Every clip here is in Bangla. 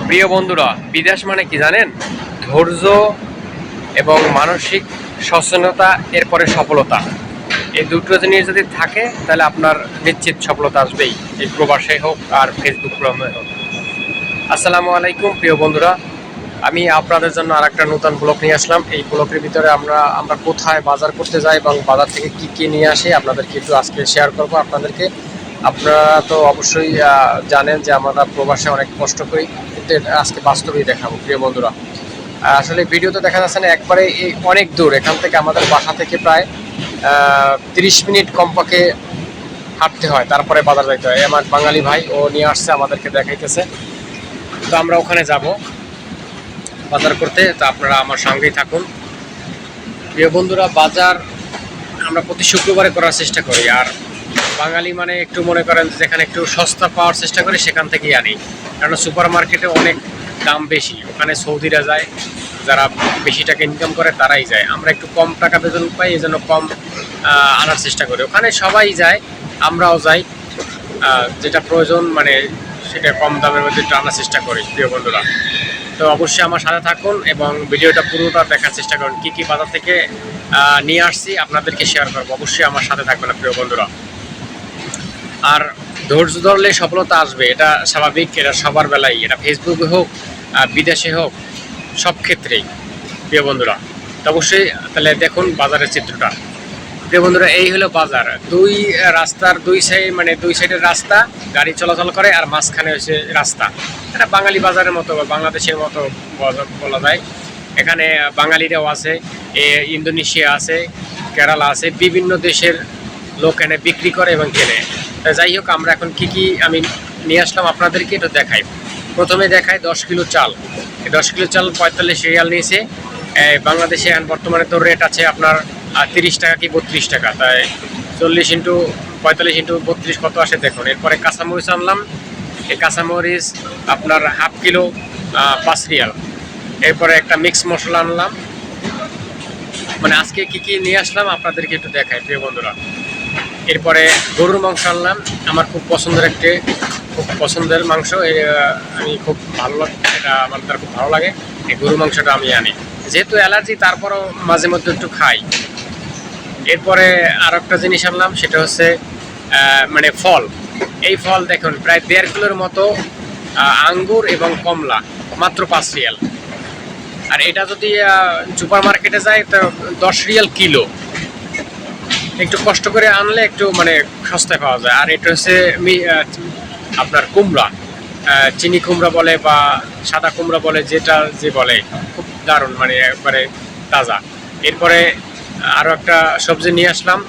প্রিয় বন্ধুরা, বিদেশ মানে কি জানেন? ধৈর্য এবং মানসিক সচেতনতা, এরপরে সফলতা। এই দুটো জিনিস যদি থাকে তাহলে আপনার নিশ্চিত সফলতা আসবেই, এই প্রবাসে হোক আর ফেসবুক প্রমে হোক। আসসালামু আলাইকুম প্রিয় বন্ধুরা, আমি আপনাদের জন্য আর একটা নতুন ব্লগ নিয়ে আসলাম। এই ব্লগের ভিতরে আমরা কোথায় বাজার করতে যাই এবং বাজার থেকে কি নিয়ে আসি আপনাদেরকে একটু আজকে শেয়ার করব আপনাদেরকে। আপনারা তো অবশ্যই জানেন যে আমরা প্রবাসে অনেক কষ্ট করি, কিন্তু আজকে বাস্তবেই দেখাবো প্রিয় বন্ধুরা। আসলে ভিডিওতে দেখা যাচ্ছে না, একবারে এই অনেক দূর। এখান থেকে আমাদের বাসা থেকে প্রায় 30 মিনিট কমপক্ষে হাঁটতে হয়, তারপরে বাজার যাইতে হয়। আমার বাঙালি ভাই ও নিয়ে আসছে, আমাদেরকে দেখাইতেছে, তো আমরা ওখানে যাব বাজার করতে। তো আপনারা আমার সঙ্গেই থাকুন প্রিয় বন্ধুরা। বাজার আমরা প্রতি শুক্রবারে করার চেষ্টা করি, আর বাঙালি মানে একটু মনে করেন যেখানে একটু সস্তা পাওয়ার চেষ্টা করি সেখান থেকেই আনি, কারণ সুপার মার্কেটে অনেক দাম বেশি। ওখানে সৌদিরা যায়, যারা বেশি টাকা ইনকাম করে তারাই যায়। আমরা একটু কম টাকা বেতন পাই, এই জন্য কম আনার চেষ্টা করি। ওখানে সবাই যায়, আমরাও যাই, যেটা প্রয়োজন মানে সেটা কম দামের মধ্যে একটু আনার চেষ্টা করি প্রিয় বন্ধুরা। তো অবশ্যই আমার সাথে থাকুন এবং ভিডিওটা পুরোটা দেখার চেষ্টা করুন। কী কী বাজার থেকে নিয়ে আসছি আপনাদেরকে শেয়ার করবো, অবশ্যই আমার সাথে থাকবেন প্রিয় বন্ধুরা। আর ধৈর্য ধরলে সফলতা আসবে, এটা স্বাভাবিক, এটা সবার বেলায়, এটা ফেসবুকে হোক বিদেশে হোক, সব ক্ষেত্রেই প্রিয় বন্ধুরা। তো অবশ্যই তাহলে দেখুন বাজারের চিত্রটা প্রিয় বন্ধুরা। এই হলো বাজার, রাস্তার দুই সাইড, মানে দুই সাইডের রাস্তা, গাড়ি চলাচল করে, আর মাঝখানে হচ্ছে রাস্তা। এটা বাঙালি বাজারের মতো বা বাংলাদেশের মতো বলা যায়। এখানে বাঙালিরাও আছে, ইন্দোনেশিয়া আছে, কেরালা আছে, বিভিন্ন দেশের লোক এনে বিক্রি করে এবং কেনে। যাই হোক, আমরা এখন কি আমি নিয়ে আসলাম আপনাদেরকে একটু দেখাই। প্রথমে দেখাই 10 কিলো চাল। 10 কিলো চাল 45 রিয়াল নিয়েছে। বাংলাদেশে এখন বর্তমানে তো রেট আছে আপনার 30 টাকা কি 32 টাকা, তাই 40 ইন্টু 45 ইন্টু 32 কত আসে দেখুন। এরপরে কাঁচামরিচ আনলাম, এই কাঁচামরিচ আপনার হাফ কিলো 5 রিয়াল। এরপরে একটা মিক্স মশলা আনলাম। মানে আজকে কি নিয়ে আসলাম আপনাদেরকে একটু দেখাই প্রিয় বন্ধুরা। এরপরে গরুর মাংস আনলাম, আমার খুব পছন্দের মাংস। আমি খুব ভালো লাগে, এটা আমার তার খুব ভালো লাগে। এই গরুর মাংসটা আমি আনি, যেহেতু অ্যালার্জি, তারপরও মাঝে মধ্যে একটু খাই। এরপরে আর একটা জিনিস আনলাম, সেটা হচ্ছে মানে ফল। এই ফল দেখুন প্রায় 1.5 কিলোর মতো আঙ্গুর এবং কমলা, মাত্র 5 রিয়াল। আর এটা যদি সুপার মার্কেটে যায় তো 10 রিয়াল কিলো। একটু কষ্ট করে আনলে একটু মানে সস্তায় পাওয়া যায়। আর এটা হচ্ছে আপনার কুমড়া, চিনি কুমড়া বলে বা সাদা কুমড়া বলে, যেটা যে বলে, খুব দারুণ, মানে একবারে তাজা। এরপরে আরও একটা সবজি নিয়ে আসলাম,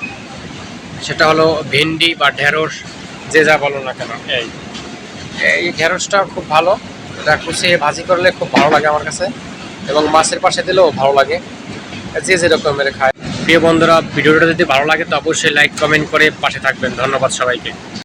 সেটা হলো ভেন্ডি বা ঢেঁড়স, যে যা বলো না কেন। এই ঢেঁড়সটা খুব ভালো, এটা কুচিয়ে ভাজি করলে খুব ভালো লাগে আমার কাছে, এবং মাছের পাশে দিলেও ভালো লাগে, যে যেরকমের খায়। প্রিয় বন্ধুরা, ভিডিওটা যদি ভালো লাগে তো অবশ্যই লাইক কমেন্ট করে পাশে থাকবেন। ধন্যবাদ সবাইকে।